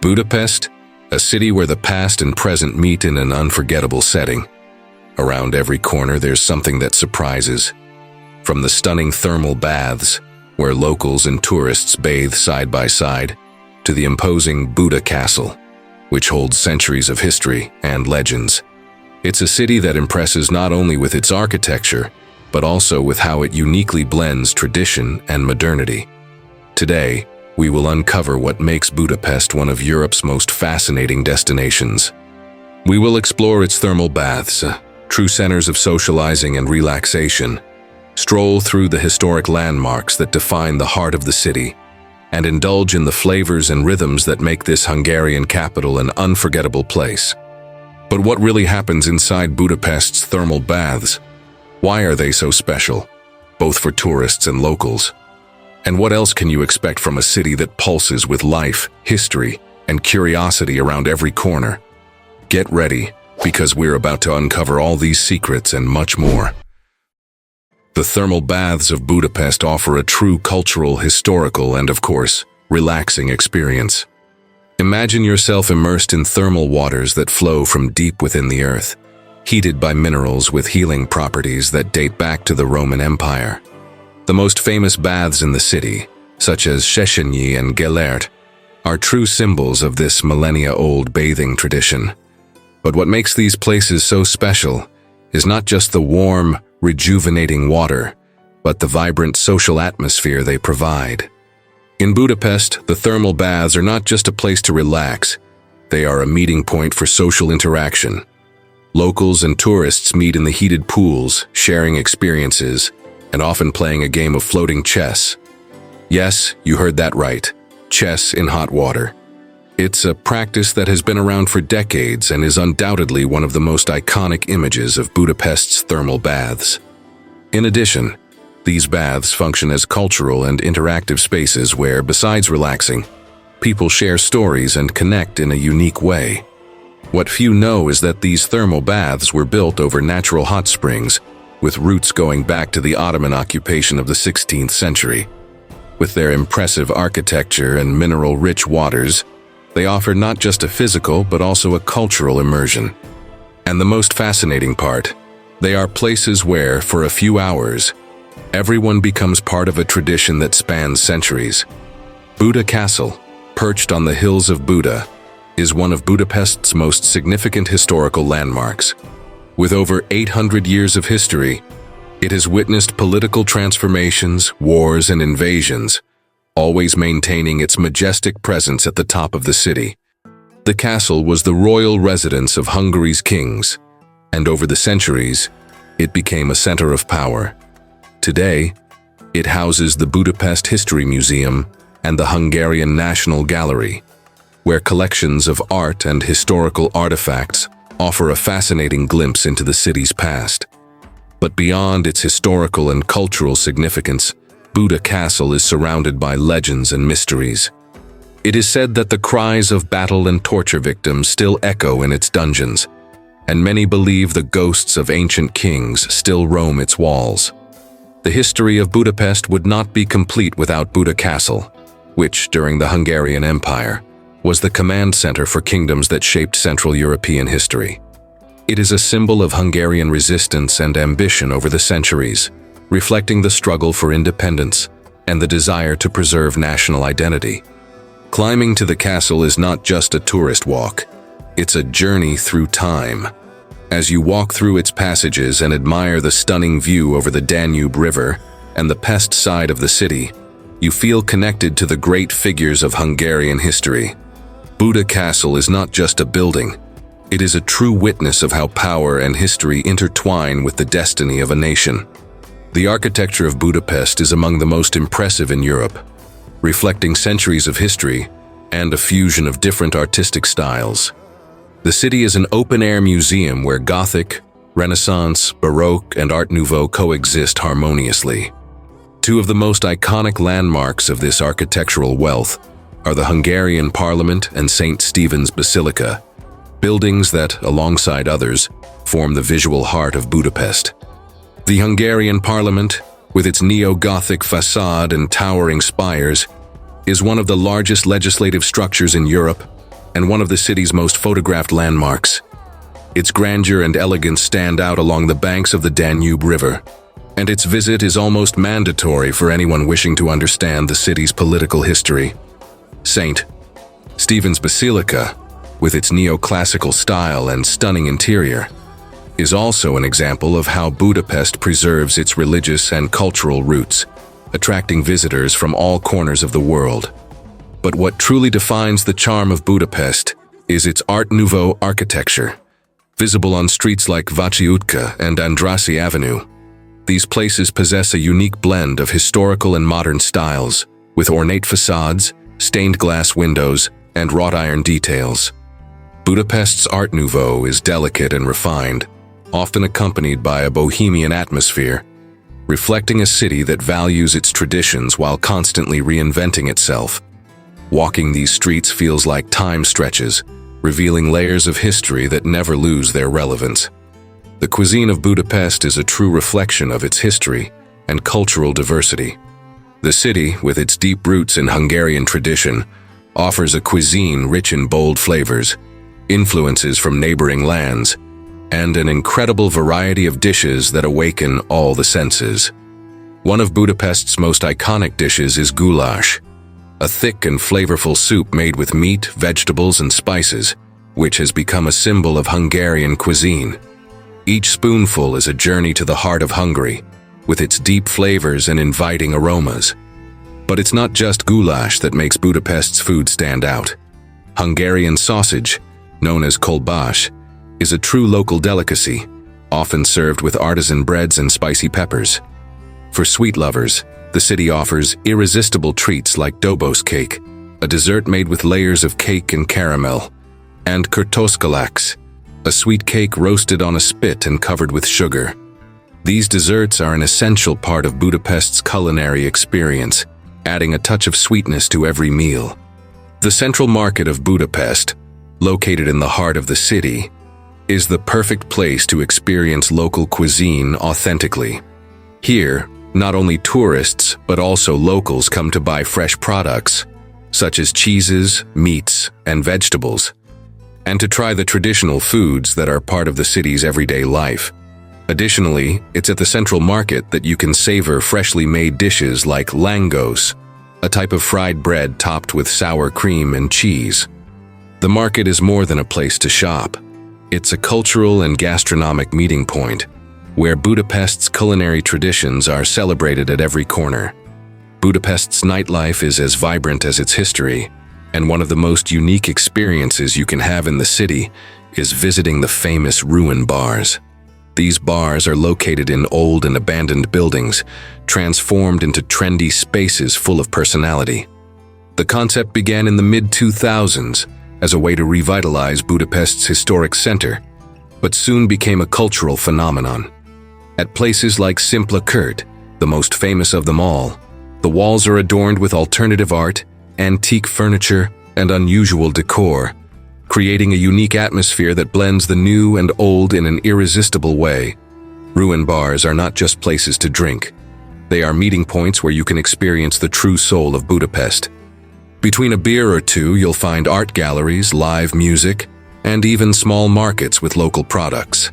Budapest, a city where the past and present meet in an unforgettable setting. Around every corner there's something that surprises. From the stunning thermal baths, where locals and tourists bathe side by side, to the imposing Buda Castle, which holds centuries of history and legends. It's a city that impresses not only with its architecture, but also with how it uniquely blends tradition and modernity. Today, we will uncover what makes Budapest one of Europe's most fascinating destinations. We will explore its thermal baths, true centers of socializing and relaxation, stroll through the historic landmarks that define the heart of the city, and indulge in the flavors and rhythms that make this Hungarian capital an unforgettable place. But what really happens inside Budapest's thermal baths? Why are they so special, both for tourists and locals? And what else can you expect from a city that pulses with life, history, and curiosity around every corner? Get ready, because we're about to uncover all these secrets and much more. The thermal baths of Budapest offer a true cultural, historical, and of course, relaxing experience. Imagine yourself immersed in thermal waters that flow from deep within the earth, heated by minerals with healing properties that date back to the Roman Empire. The most famous baths in the city, such as Széchenyi and Gellért, are true symbols of this millennia-old bathing tradition. But what makes these places so special is not just the warm, rejuvenating water, but the vibrant social atmosphere they provide. In Budapest, the thermal baths are not just a place to relax, they are a meeting point for social interaction. Locals and tourists meet in the heated pools, sharing experiences, and often playing a game of floating chess. Yes, you heard that right, chess in hot water. It's a practice that has been around for decades and is undoubtedly one of the most iconic images of Budapest's thermal baths. In addition, these baths function as cultural and interactive spaces where, besides relaxing, people share stories and connect in a unique way. What few know is that these thermal baths were built over natural hot springs, with roots going back to the Ottoman occupation of the 16th century. With their impressive architecture and mineral-rich waters, they offer not just a physical but also a cultural immersion. And the most fascinating part, they are places where, for a few hours, everyone becomes part of a tradition that spans centuries. Buda Castle, perched on the hills of Buda, is one of Budapest's most significant historical landmarks. With over 800 years of history, it has witnessed political transformations, wars, and invasions, always maintaining its majestic presence at the top of the city. The castle was the royal residence of Hungary's kings, and over the centuries, it became a center of power. Today, it houses the Budapest History Museum and the Hungarian National Gallery, where collections of art and historical artifacts offer a fascinating glimpse into the city's past. But beyond its historical and cultural significance, Buda Castle is surrounded by legends and mysteries. It is said that the cries of battle and torture victims still echo in its dungeons, and many believe the ghosts of ancient kings still roam its walls. The history of Budapest would not be complete without Buda Castle, which, during the Hungarian Empire, was the command center for kingdoms that shaped Central European history. It is a symbol of Hungarian resistance and ambition over the centuries, reflecting the struggle for independence and the desire to preserve national identity. Climbing to the castle is not just a tourist walk, it's a journey through time. As you walk through its passages and admire the stunning view over the Danube River and the Pest side of the city, you feel connected to the great figures of Hungarian history. Buda Castle is not just a building, it is a true witness of how power and history intertwine with the destiny of a nation. The architecture of Budapest is among the most impressive in Europe, reflecting centuries of history and a fusion of different artistic styles. The city is an open-air museum where Gothic, Renaissance, Baroque, and Art Nouveau coexist harmoniously. Two of the most iconic landmarks of this architectural wealth are the Hungarian Parliament and St. Stephen's Basilica, buildings that, alongside others, form the visual heart of Budapest. The Hungarian Parliament, with its neo-Gothic facade and towering spires, is one of the largest legislative structures in Europe and one of the city's most photographed landmarks. Its grandeur and elegance stand out along the banks of the Danube River, and its visit is almost mandatory for anyone wishing to understand the city's political history. St. Stephen's Basilica, with its neoclassical style and stunning interior, is also an example of how Budapest preserves its religious and cultural roots, attracting visitors from all corners of the world. But what truly defines the charm of Budapest is its Art Nouveau architecture, visible on streets like Váci and Andrassy Avenue. These places possess a unique blend of historical and modern styles, with ornate facades, stained glass windows, and wrought iron details. Budapest's Art Nouveau is delicate and refined, often accompanied by a bohemian atmosphere, reflecting a city that values its traditions while constantly reinventing itself. Walking these streets feels like time stretches, revealing layers of history that never lose their relevance. The cuisine of Budapest is a true reflection of its history and cultural diversity. The city, with its deep roots in Hungarian tradition, offers a cuisine rich in bold flavors, influences from neighboring lands, and an incredible variety of dishes that awaken all the senses. One of Budapest's most iconic dishes is goulash, a thick and flavorful soup made with meat, vegetables, and spices, which has become a symbol of Hungarian cuisine. Each spoonful is a journey to the heart of Hungary, with its deep flavors and inviting aromas. But it's not just goulash that makes Budapest's food stand out. Hungarian sausage, known as goulash, is a true local delicacy, often served with artisan breads and spicy peppers. For sweet lovers, the city offers irresistible treats like dobos cake, a dessert made with layers of cake and caramel, and kurtoszkalaks, a sweet cake roasted on a spit and covered with sugar. These desserts are an essential part of Budapest's culinary experience, adding a touch of sweetness to every meal. The central market of Budapest, located in the heart of the city, is the perfect place to experience local cuisine authentically. Here, not only tourists but also locals come to buy fresh products, such as cheeses, meats, and vegetables, and to try the traditional foods that are part of the city's everyday life. Additionally, it's at the central market that you can savor freshly made dishes like langos, a type of fried bread topped with sour cream and cheese. The market is more than a place to shop. It's a cultural and gastronomic meeting point, where Budapest's culinary traditions are celebrated at every corner. Budapest's nightlife is as vibrant as its history, and one of the most unique experiences you can have in the city is visiting the famous ruin bars. These bars are located in old and abandoned buildings, transformed into trendy spaces full of personality. The concept began in the mid-2000s as a way to revitalize Budapest's historic center, but soon became a cultural phenomenon. At places like Simpla Kert, the most famous of them all, the walls are adorned with alternative art, antique furniture, and unusual decor, creating a unique atmosphere that blends the new and old in an irresistible way. Ruin bars are not just places to drink. They are meeting points where you can experience the true soul of Budapest. Between a beer or two, you'll find art galleries, live music, and even small markets with local products.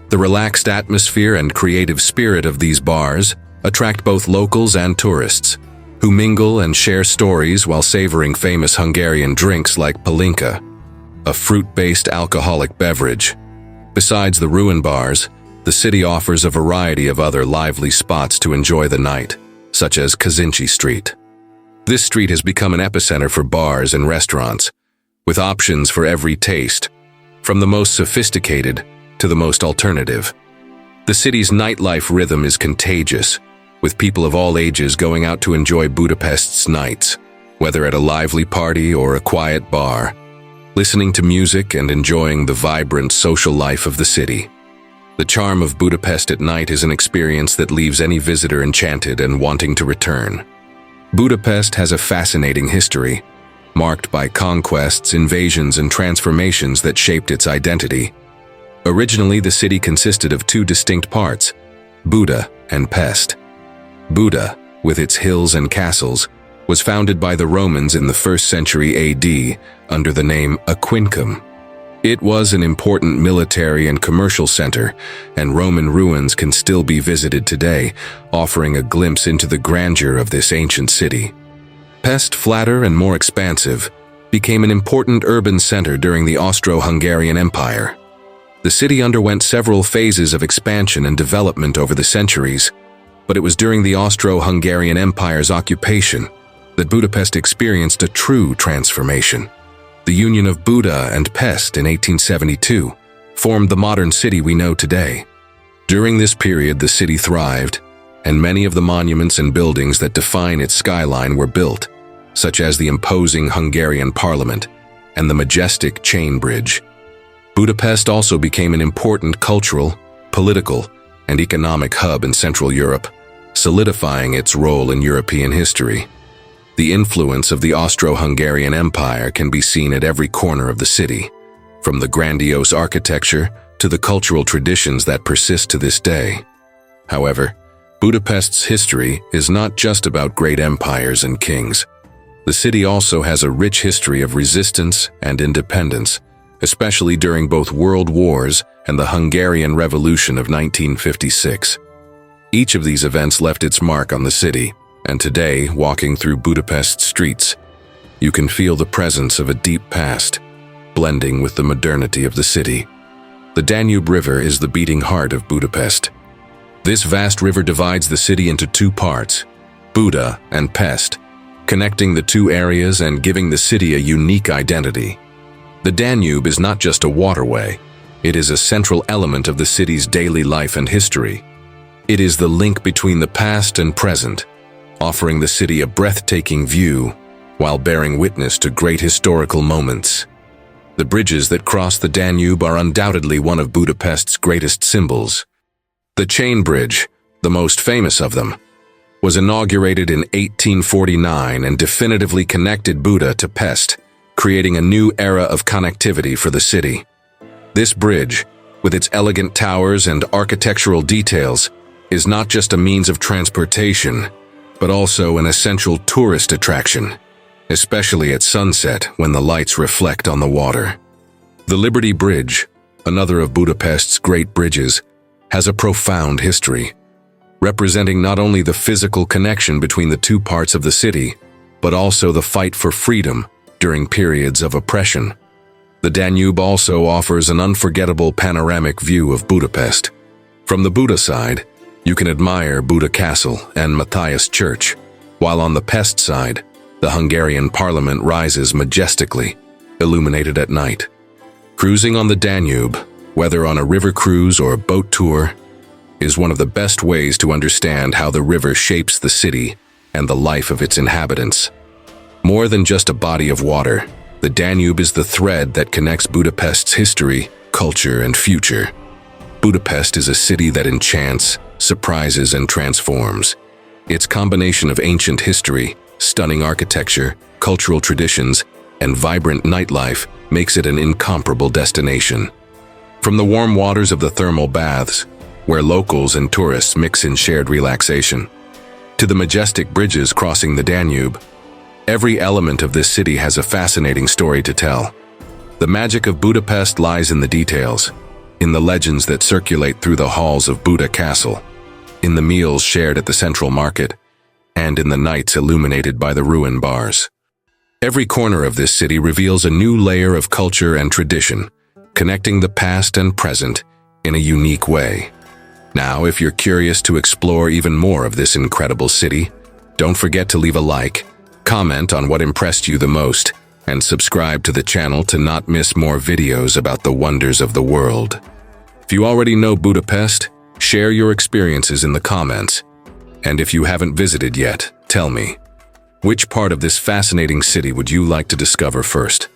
The relaxed atmosphere and creative spirit of these bars attract both locals and tourists, who mingle and share stories while savoring famous Hungarian drinks like palinka, a fruit-based alcoholic beverage. Besides the ruin bars, the city offers a variety of other lively spots to enjoy the night, such as Kazinci Street. This street has become an epicenter for bars and restaurants, with options for every taste, from the most sophisticated to the most alternative. The city's nightlife rhythm is contagious, with people of all ages going out to enjoy Budapest's nights, whether at a lively party or a quiet bar, listening to music and enjoying the vibrant social life of the city. The charm of Budapest at night is an experience that leaves any visitor enchanted and wanting to return. Budapest has a fascinating history, marked by conquests, invasions, and transformations that shaped its identity. Originally, the city consisted of two distinct parts, Buda and Pest. Buda, with its hills and castles, was founded by the Romans in the 1st century AD under the name Aquincum. It was an important military and commercial center, and Roman ruins can still be visited today, offering a glimpse into the grandeur of this ancient city. Pest, flatter and more expansive, became an important urban center during the Austro-Hungarian Empire. The city underwent several phases of expansion and development over the centuries, but it was during the Austro-Hungarian Empire's occupation that Budapest experienced a true transformation. The union of Buda and Pest in 1872 formed the modern city we know today. During this period, the city thrived, and many of the monuments and buildings that define its skyline were built, such as the imposing Hungarian parliament and the majestic chain bridge. Budapest also became an important cultural, political, and economic hub in Central Europe, solidifying its role in European history. The influence of the Austro-Hungarian Empire can be seen at every corner of the city, from the grandiose architecture to the cultural traditions that persist to this day. However, Budapest's history is not just about great empires and kings. The city also has a rich history of resistance and independence, especially during both World Wars and the Hungarian Revolution of 1956. Each of these events left its mark on the city, and today, walking through Budapest's streets, you can feel the presence of a deep past, blending with the modernity of the city. The Danube River is the beating heart of Budapest. This vast river divides the city into two parts, Buda and Pest, connecting the two areas and giving the city a unique identity. The Danube is not just a waterway, it is a central element of the city's daily life and history. It is the link between the past and present, offering the city a breathtaking view while bearing witness to great historical moments. The bridges that cross the Danube are undoubtedly one of Budapest's greatest symbols. The Chain Bridge, the most famous of them, was inaugurated in 1849 and definitively connected Buda to Pest, creating a new era of connectivity for the city. This bridge, with its elegant towers and architectural details, is not just a means of transportation, but also an essential tourist attraction, especially at sunset when the lights reflect on the water. The Liberty Bridge, another of Budapest's great bridges, has a profound history, representing not only the physical connection between the two parts of the city, but also the fight for freedom during periods of oppression. The Danube also offers an unforgettable panoramic view of Budapest. From the Buda side, you can admire Buda Castle and Matthias Church, while on the Pest side, the Hungarian parliament rises majestically, illuminated at night. Cruising on the Danube, whether on a river cruise or boat tour, is one of the best ways to understand how the river shapes the city and the life of its inhabitants. More than just a body of water, the Danube is the thread that connects Budapest's history, culture, and future. Budapest is a city that enchants, surprises, and transforms. Its combination of ancient history, stunning architecture, cultural traditions, and vibrant nightlife makes it an incomparable destination. From the warm waters of the thermal baths, where locals and tourists mix in shared relaxation, to the majestic bridges crossing the Danube, every element of this city has a fascinating story to tell. The magic of Budapest lies in the details, in the legends that circulate through the halls of Buda Castle, in the meals shared at the central market, and in the nights illuminated by the ruin bars. Every corner of this city reveals a new layer of culture and tradition, connecting the past and present in a unique way. Now, if you're curious to explore even more of this incredible city, don't forget to leave a like, comment on what impressed you the most, and subscribe to the channel to not miss more videos about the wonders of the world. If you already know Budapest, share your experiences in the comments. And if you haven't visited yet, tell me, which part of this fascinating city would you like to discover first?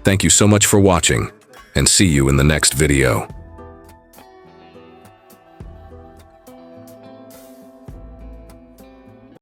Thank you so much for watching, and see you in the next video.